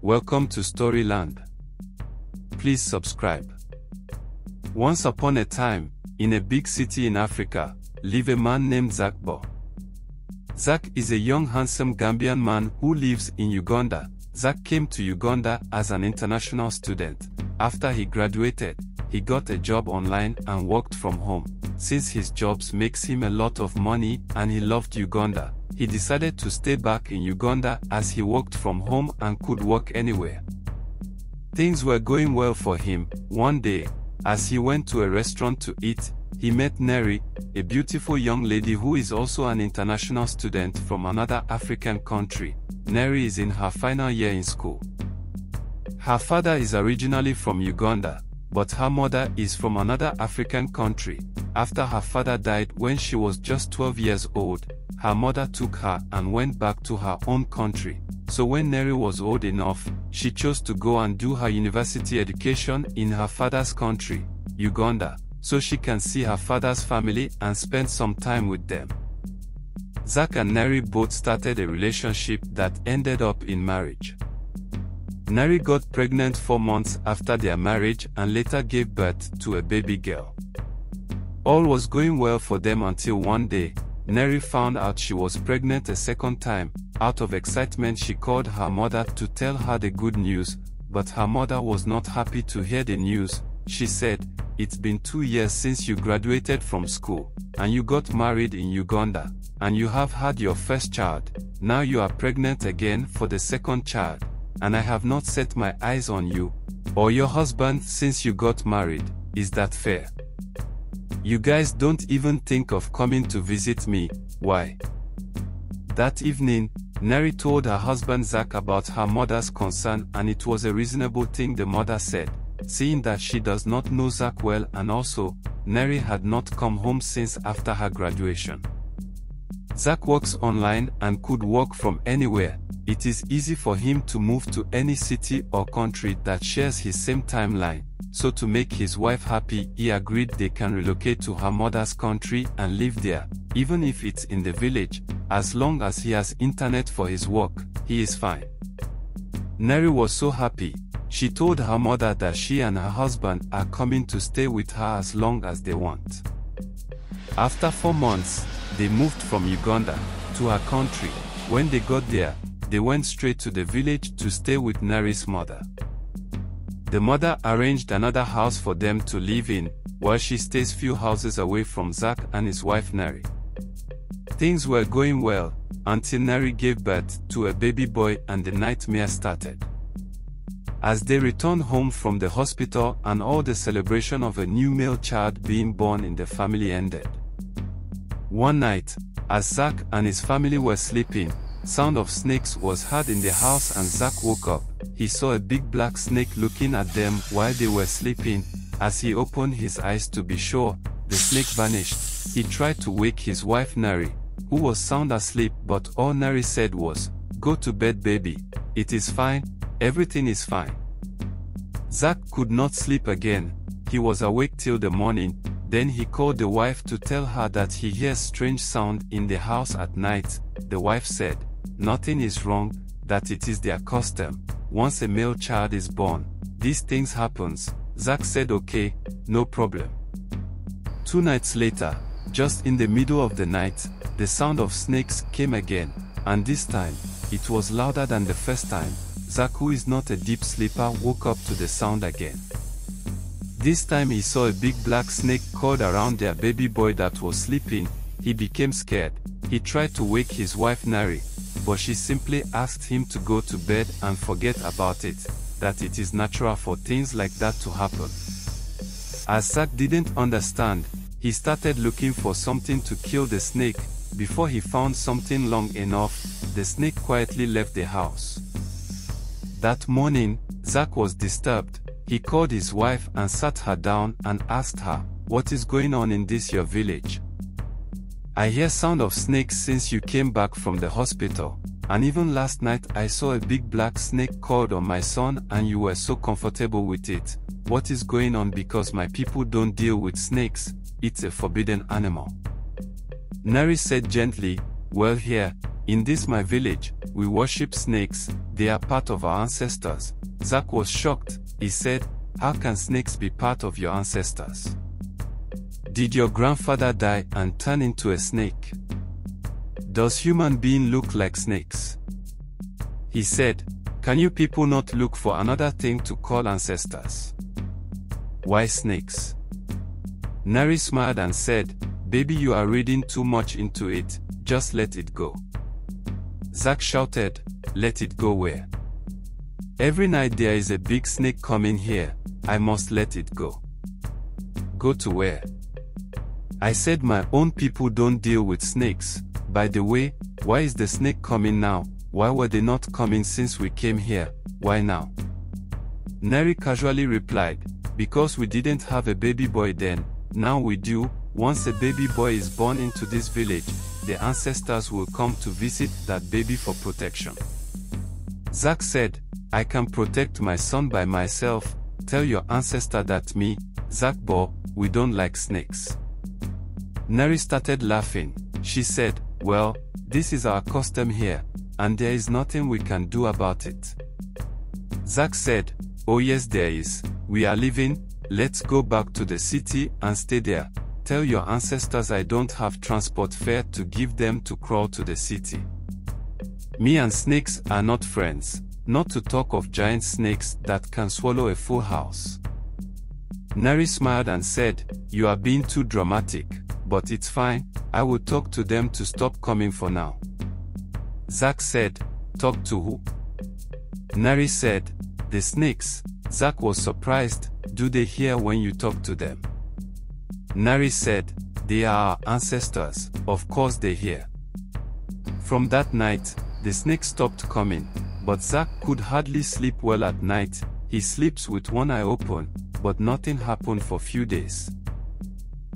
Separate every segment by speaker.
Speaker 1: Welcome to Storyland. Please subscribe. Once upon a time, in a big city in Africa, lived a man named Zack Bah. Zack is a young handsome Gambian man who lives in Uganda. Zack came to Uganda as an international student. After he graduated, he got a job online and worked from home. Since his jobs makes him a lot of money and he loved Uganda, he decided to stay back in Uganda as he worked from home and could work anywhere. Things were going well for him. One day, as he went to a restaurant to eat, he met Nary, a beautiful young lady who is also an international student from another African country. Nary is in her final year in school. Her father is originally from Uganda, but her mother is from another African country. After her father died when she was just 12 years old, her mother took her and went back to her own country. So when Nary was old enough, she chose to go and do her university education in her father's country, Uganda, so she can see her father's family and spend some time with them. Zack and Nary both started a relationship that ended up in marriage. Nary got pregnant 4 months after their marriage and later gave birth to a baby girl. All was going well for them until one day, Nary found out she was pregnant a second time. Out of excitement, she called her mother to tell her the good news, but her mother was not happy to hear the news. She said, "It's been 2 years since you graduated from school, and you got married in Uganda, and you have had your first child. Now you are pregnant again for the second child, and I have not set my eyes on you or your husband since you got married. Is that fair? You guys don't even think of coming to visit me. Why?" That evening, Nary told her husband Zack about her mother's concern, and it was a reasonable thing the mother said, seeing that she does not know Zack well, and also, Nary had not come home since after her graduation. Zack works online and could work from anywhere. It is easy for him to move to any city or country that shares his same timeline. So to make his wife happy, he agreed they can relocate to her mother's country and live there, even if it's in the village. As long as he has internet for his work, he is fine. Nary was so happy. She told her mother that she and her husband are coming to stay with her as long as they want. After 4 months, they moved from Uganda to her country. When they got there, they went straight to the village to stay with Nary's mother. The mother arranged another house for them to live in, while she stays few houses away from Zack and his wife Nary. Things were going well, until Nary gave birth to a baby boy and the nightmare started. As they returned home from the hospital and all the celebration of a new male child being born in the family ended. One night, as Zack and his family were sleeping, sound of snakes was heard in the house and Zack woke up. He saw a big black snake looking at them while they were sleeping. As he opened his eyes to be sure, the snake vanished. He tried to wake his wife Nary, who was sound asleep, but all Nary said was, "Go to bed, baby. It is fine. Everything is fine." Zack could not sleep again. He was awake till the morning. Then he called the wife to tell her that he hears strange sound in the house at night. The wife said, "Nothing is wrong, that it is their custom. Once a male child is born, these things happens." Zack said, "Okay, no problem." 2 nights later, just in the middle of the night, the sound of snakes came again, and this time, it was louder than the first time. Zack, who is not a deep sleeper, woke up to the sound again. This time he saw a big black snake coiled around their baby boy that was sleeping. He became scared. He tried to wake his wife Nary, but she simply asked him to go to bed and forget about it, that it is natural for things like that to happen. As Zack didn't understand, he started looking for something to kill the snake. Before he found something long enough, the snake quietly left the house. That morning, Zack was disturbed. He called his wife and sat her down and asked her, "What is going on in this your village? I hear sound of snakes since you came back from the hospital, and even last night I saw a big black snake coiled on my son and you were so comfortable with it. What is going on? Because my people don't deal with snakes. It's a forbidden animal." Nary said gently, "Well, here, in this my village, we worship snakes, they are part of our ancestors. Zack was shocked. He said, how can snakes be part of your ancestors? Did your grandfather die and turn into a snake? Does human beings look like snakes? He said, can you people not look for another thing to call ancestors? Why snakes? Nary smiled and said, baby, you are reading too much into it, just let it go. Zack shouted, let it go where? Every night there is a big snake coming here, I must let it go. Go to where? I said my own people don't deal with snakes. By the way, why is the snake coming now? Why were they not coming since we came here? Why now? Nary casually replied, because we didn't have a baby boy then, now we do. Once a baby boy is born into this village, the ancestors will come to visit that baby for protection. Zack said, I can protect my son by myself. Tell your ancestor that me, Zack Bah, we don't like snakes. Nary started laughing. She said, well, this is our custom here, and there is nothing we can do about it. Zack said, oh yes there is, we are leaving, let's go back to the city and stay there. Tell your ancestors I don't have transport fare to give them to crawl to the city. Me and snakes are not friends, not to talk of giant snakes that can swallow a full house. Nary smiled and said, you are being too dramatic, but it's fine, I will talk to them to stop coming for now. Zack said, talk to who? Nary said, the snakes. Zack was surprised, do they hear when you talk to them? Nary said, they are our ancestors, of course they hear. From that night, the snake stopped coming, but Zack could hardly sleep well at night. He sleeps with one eye open, but nothing happened for few days.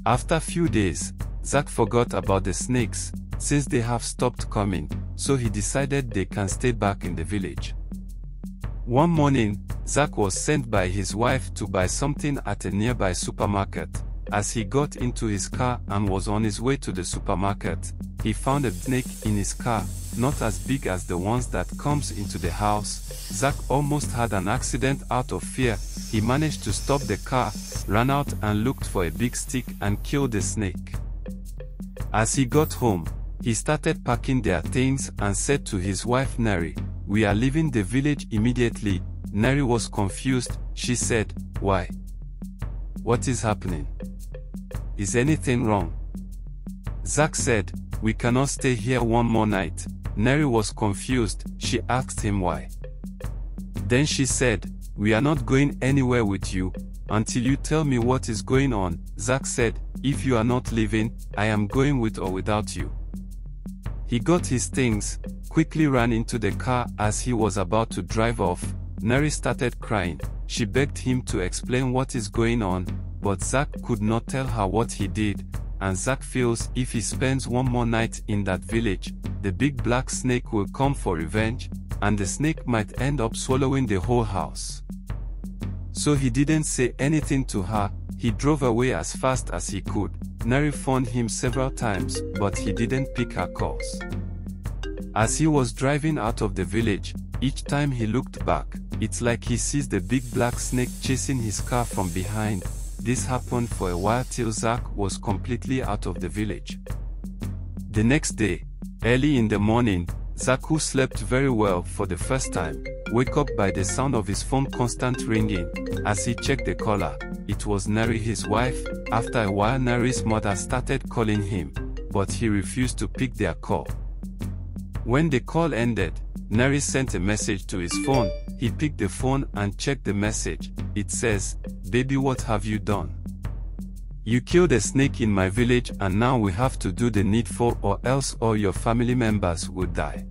Speaker 1: After few days, Zack forgot about the snakes, since they have stopped coming, so he decided they can stay back in the village. One morning, Zack was sent by his wife to buy something at a nearby supermarket. As he got into his car and was on his way to the supermarket, he found a snake in his car, not as big as the ones that comes into the house. Zack almost had an accident. Out of fear, he managed to stop the car, ran out and looked for a big stick and killed the snake. As he got home, he started packing their things and said to his wife Nary, we are leaving the village immediately. Nary was confused. She said, why? What is happening? Is anything wrong? Zack said, we cannot stay here one more night. Nary was confused. She asked him why. Then she said, we are not going anywhere with you until you tell me what is going on. Zack said, if you are not leaving, I am going with or without you. He got his things, quickly ran into the car. As he was about to drive off, Nary started crying. She begged him to explain what is going on, but Zack could not tell her what he did, and Zack feels if he spends one more night in that village, the big black snake will come for revenge, and the snake might end up swallowing the whole house. So he didn't say anything to her. He drove away as fast as he could. Nary phoned him several times, but he didn't pick her calls. As he was driving out of the village, each time he looked back, it's like he sees the big black snake chasing his car from behind. This happened for a while till Zack was completely out of the village. The next day, early in the morning, Zack, who slept very well for the first time, woke up by the sound of his phone constant ringing. As he checked the caller, it was Nary, his wife. After a while, Nary's mother started calling him, but he refused to pick their call. When the call ended, Nary sent a message to his phone. He picked the phone and checked the message. It says, baby, what have you done? You killed a snake in my village and now we have to do the needful or else all your family members will die.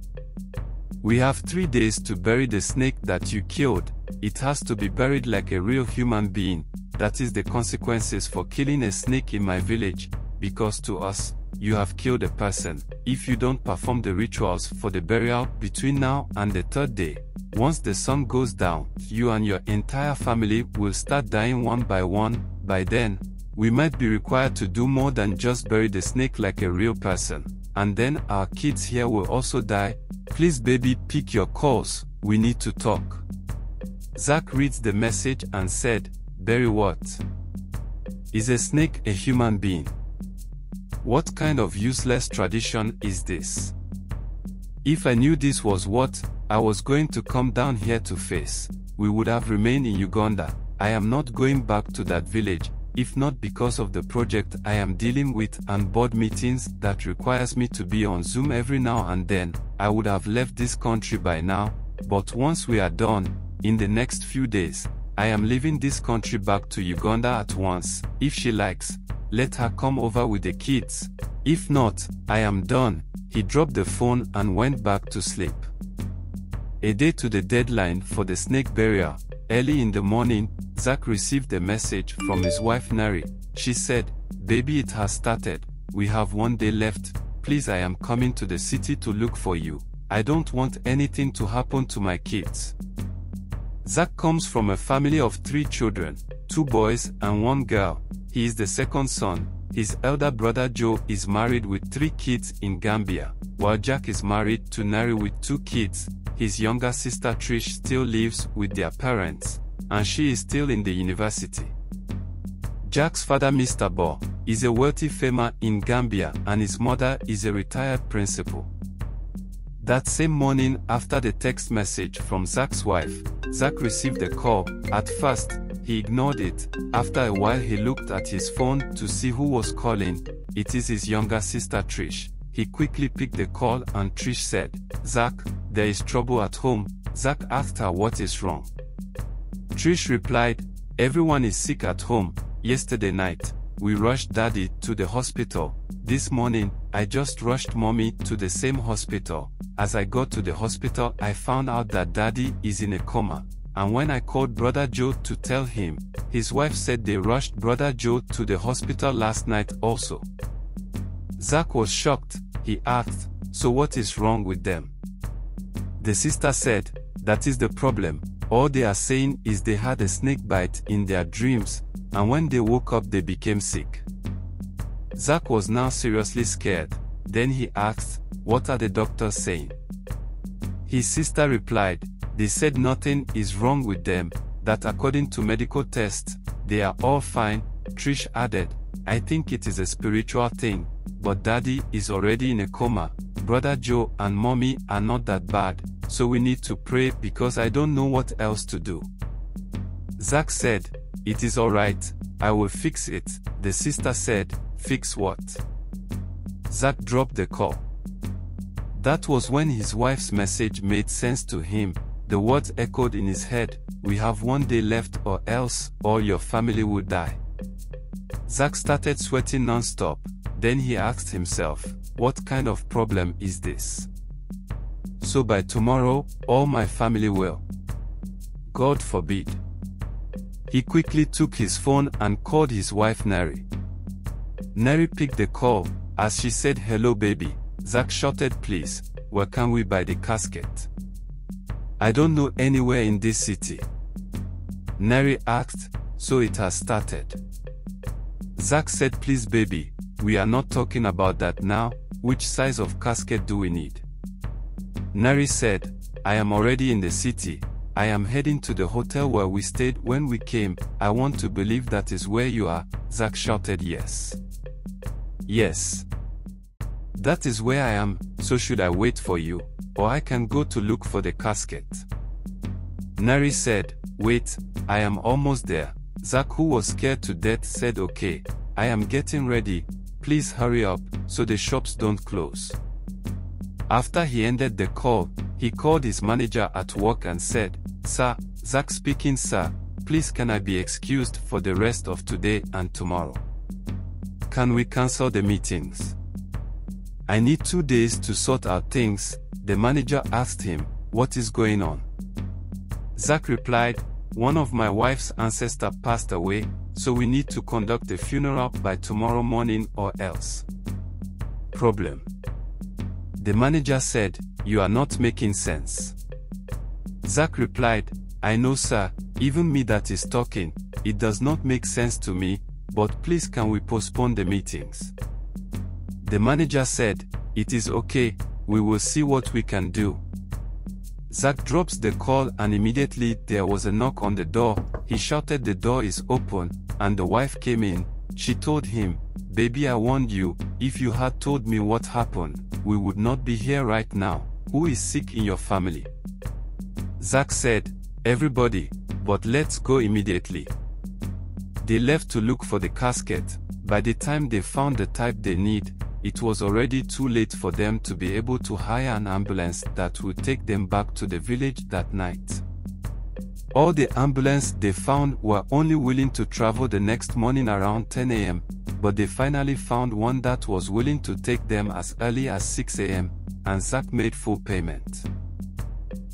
Speaker 1: We have 3 days to bury the snake that you killed. It has to be buried like a real human being. That is the consequences for killing a snake in my village, because to us, you have killed a person. If you don't perform the rituals for the burial between now and the 3rd day, once the sun goes down, you and your entire family will start dying one by one. By then, we might be required to do more than just bury the snake like a real person. and then our kids here will also die. Please baby, pick your calls, we need to talk. Zack reads the message and said, Barry, what? Is a snake a human being? What kind of useless tradition is this? If I knew this was what I was going to come down here to face, we would have remained in Uganda. I am not going back to that village, if not because of the project I am dealing with and board meetings that requires me to be on Zoom every now and then. I would have left this country by now, but once we are done, in the next few days, I am leaving this country back to Uganda at once. If she likes, let her come over with the kids. If not, I am done. He dropped the phone and went back to sleep. A day to the deadline for the snake burial, early in the morning, Zack received a message from his wife Nary. She said, Baby, it has started. We have 1 day left. Please, I am coming to the city to look for you. I don't want anything to happen to my kids. Zack comes from a family of 3 children, 2 boys and 1 girl. He is the second son. His elder brother Joe is married with 3 kids in Gambia, while Jack is married to Nary with 2 kids. His younger sister Trish still lives with their parents, and she is still in the university. Jack's father, Mr. Bah, is a wealthy farmer in Gambia, and his mother is a retired principal. That same morning, after the text message from Zack's wife, Zack received a call. At first, he ignored it. After a while, he looked at his phone to see who was calling. It is his younger sister Trish. He quickly picked the call and Trish said, Zack, there is trouble at home. Zack asked her what is wrong. Trish replied, everyone is sick at home. Yesterday night, we rushed Daddy to the hospital. This morning, I just rushed Mommy to the same hospital. As I got to the hospital, I found out that Daddy is in a coma. And when I called Brother Joe to tell him, his wife said they rushed Brother Joe to the hospital last night also. Zack was shocked. He asked, so what is wrong with them? The sister said, that is the problem. All they are saying is they had a snake bite in their dreams, and when they woke up they became sick. Zack was now seriously scared. Then he asked, what are the doctors saying? His sister replied, they said nothing is wrong with them, that according to medical tests, they are all fine. Trish added, I think it is a spiritual thing, but Daddy is already in a coma. Brother Joe and Mommy are not that bad, so we need to pray because I don't know what else to do. Zack said, it is alright, I will fix it. The sister said, fix what? Zack dropped the call. That was when his wife's message made sense to him. The words echoed in his head, we have 1 day left or else all your family will die. Zack started sweating non-stop. Then he asked himself, what kind of problem is this? So by tomorrow, all my family will. God forbid. He quickly took his phone and called his wife Nary. Nary picked the call. As she said, hello baby, Zack shouted, please, where can we buy the casket? I don't know anywhere in this city. Nary asked, so it has started. Zack said, please baby, we are not talking about that now. Which size of casket do we need? Nary said, I am already in the city. I am heading to the hotel where we stayed when we came. I want to believe that is where you are. Zack shouted, yes. Yes. That is where I am, so should I wait for you, or I can go to look for the casket? Nary said, wait, I am almost there. Zack, who was scared to death, said, okay, I am getting ready. Please hurry up, so the shops don't close. After he ended the call, he called his manager at work and said, sir, Zack speaking, sir, please can I be excused for the rest of today and tomorrow? Can we cancel the meetings? I need 2 days to sort out things. The manager asked him, what is going on? Zack replied, one of my wife's ancestor passed away, so we need to conduct a funeral by tomorrow morning or else. Problem. The manager said, you are not making sense. Zack replied, I know sir, even me that is talking, it does not make sense to me, but please can we postpone the meetings? The manager said, "It is okay, we will see what we can do." Zack drops the call and immediately there was a knock on the door. He shouted the door is open, and the wife came in. She told him, "Baby, I warned you, if you had told me what happened, we would not be here right now. Who is sick in your family?" Zack said, "Everybody, but let's go immediately." They left to look for the casket. By the time they found the type they need, it was already too late for them to be able to hire an ambulance that would take them back to the village that night. All the ambulances they found were only willing to travel the next morning around 10 a.m., but they finally found one that was willing to take them as early as 6 a.m., and Zack made full payment.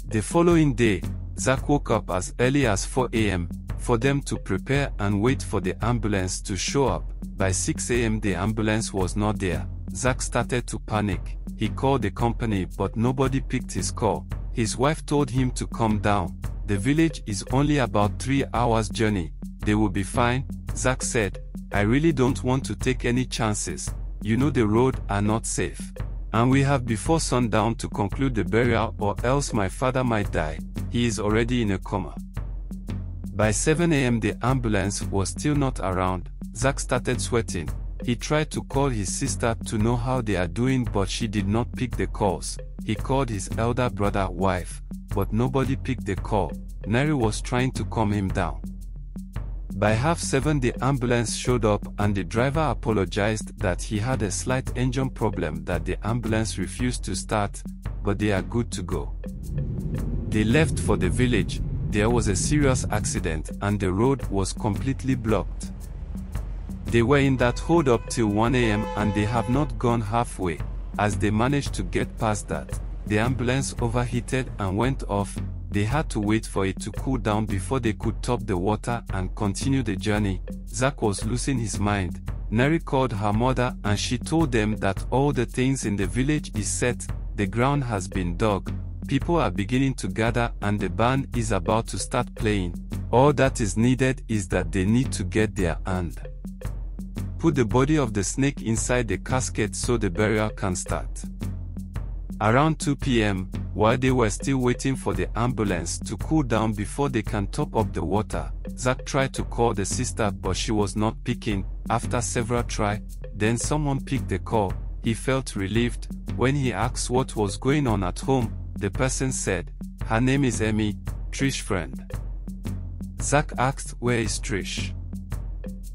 Speaker 1: The following day, Zack woke up as early as 4 a.m. for them to prepare and wait for the ambulance to show up. By 6 a.m. the ambulance was not there. Zack started to panic. He called the company but nobody picked his call. His wife told him to calm down. The village is only about 3 hours journey. They will be fine. Zack said, "I really don't want to take any chances. You know the roads are not safe. And we have before sundown to conclude the burial or else my father might die. He is already in a coma." By 7 a.m. the ambulance was still not around. Zack started sweating. He tried to call his sister to know how they are doing but she did not pick the calls. He called his elder brother's wife, but nobody picked the call. Nary was trying to calm him down. By 7:30 the ambulance showed up and the driver apologized that he had a slight engine problem that the ambulance refused to start, but they are good to go. They left for the village. There was a serious accident and the road was completely blocked. They were in that hold up till 1 a.m. and they have not gone halfway. As they managed to get past that, the ambulance overheated and went off. They had to wait for it to cool down before they could top the water and continue the journey. Zack was losing his mind. Nary called her mother and she told them that all the things in the village is set, the ground has been dug, people are beginning to gather and the band is about to start playing. All that is needed is that they need to get there and put the body of the snake inside the casket so the burial can start. Around 2 p.m., while they were still waiting for the ambulance to cool down before they can top up the water, Zack tried to call the sister but she was not picking. After several tries, then someone picked the call. He felt relieved. When he asked what was going on at home, the person said, "Her name is Amy, Trish's friend." Zack asked, "Where is Trish?"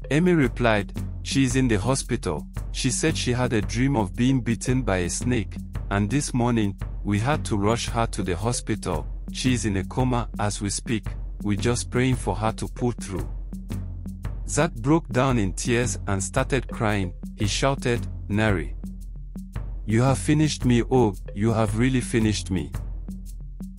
Speaker 1: Amy replied, "She is in the hospital. She said she had a dream of being bitten by a snake, and this morning, we had to rush her to the hospital. She is in a coma as we speak. We're just praying for her to pull through." Zack broke down in tears and started crying. He shouted, "Nary, you have finished me, oh, you have really finished me."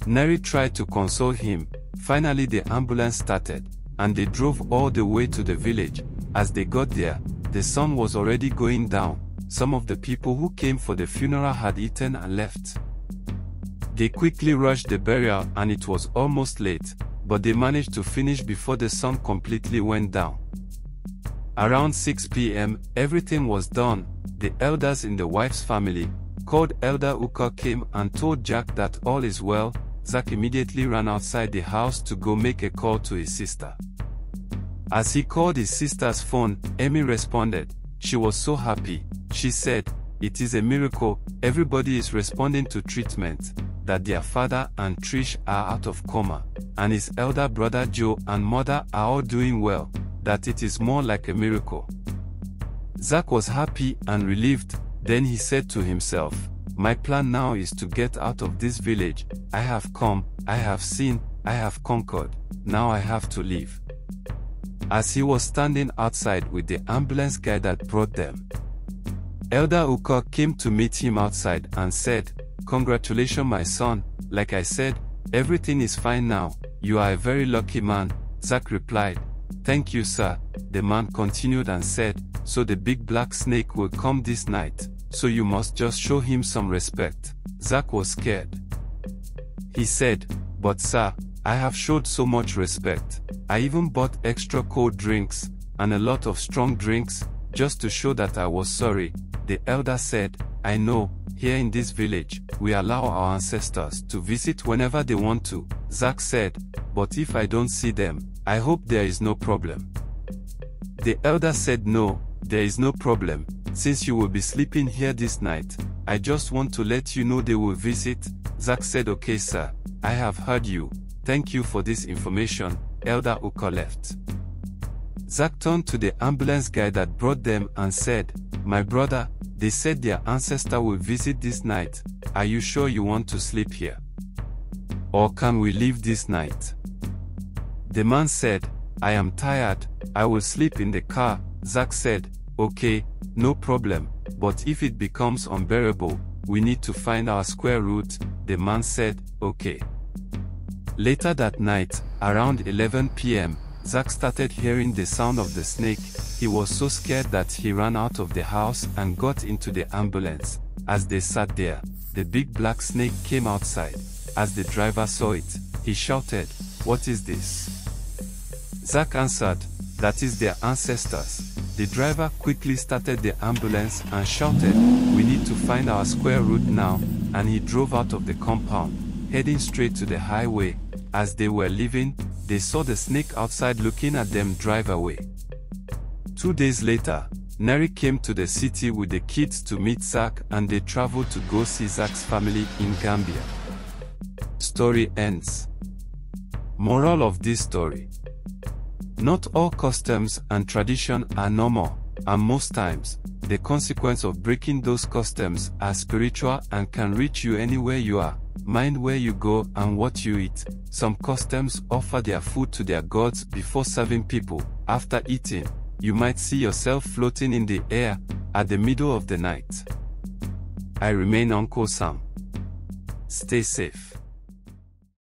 Speaker 1: Nary tried to console him. Finally the ambulance started, and they drove all the way to the village. As they got there, the sun was already going down. Some of the people who came for the funeral had eaten and left. They quickly rushed the burial and it was almost late, but they managed to finish before the sun completely went down. Around 6 p.m., everything was done. The elders in the wife's family, called Elder Uka, came and told Jack that all is well. Zack immediately ran outside the house to go make a call to his sister. As he called his sister's phone, Amy responded. She was so happy. She said, "It is a miracle, everybody is responding to treatment, that their father and Trish are out of coma, and his elder brother Joe and mother are all doing well, that it is more like a miracle." Zack was happy and relieved. Then he said to himself, "My plan now is to get out of this village. I have come, I have seen, I have conquered. Now I have to leave." As he was standing outside with the ambulance guy that brought them, Elder Uka came to meet him outside and said, "Congratulations, my son. Like I said, everything is fine now. You are a very lucky man." Zack replied, "Thank you, sir." The man continued and said, "So the big black snake will come this night, so you must just show him some respect." Zack was scared. He said, "But sir, I have showed so much respect. I even bought extra cold drinks, and a lot of strong drinks, just to show that I was sorry." The elder said, I know, here in this village, we allow our ancestors to visit whenever they want to, Zack said, but if I don't see them, I hope there is no problem. The elder said no, there is no problem, since you will be sleeping here this night, I just want to let you know they will visit. Zack said okay sir, I have heard you, thank you for this information. Elder Uko left. Zack turned to the ambulance guy that brought them and said, my brother, they said their ancestor will visit this night, are you sure you want to sleep here? Or can we leave this night? The man said, I am tired, I will sleep in the car. Zack said, okay, no problem, but if it becomes unbearable, we need to find our square root. The man said, okay. Later that night, around 11 p.m., Zack started hearing the sound of the snake. He was so scared that he ran out of the house and got into the ambulance. As they sat there, the big black snake came outside. As the driver saw it, he shouted, what is this? Zack answered, that is their ancestors. The driver quickly started the ambulance and shouted, we need to find our square root now, and he drove out of the compound, heading straight to the highway. As they were leaving, they saw the snake outside looking at them drive away. 2 days later, Nary came to the city with the kids to meet Zack and they traveled to go see Zack's family in Gambia. Story ends. Moral of this story. Not all customs and tradition are normal, and most times, the consequence of breaking those customs are spiritual and can reach you anywhere you are. Mind where you go and what you eat. Some customs offer their food to their gods before serving people. After eating, you might see yourself floating in the air at the middle of the night. I remain Uncle Sam. Stay safe.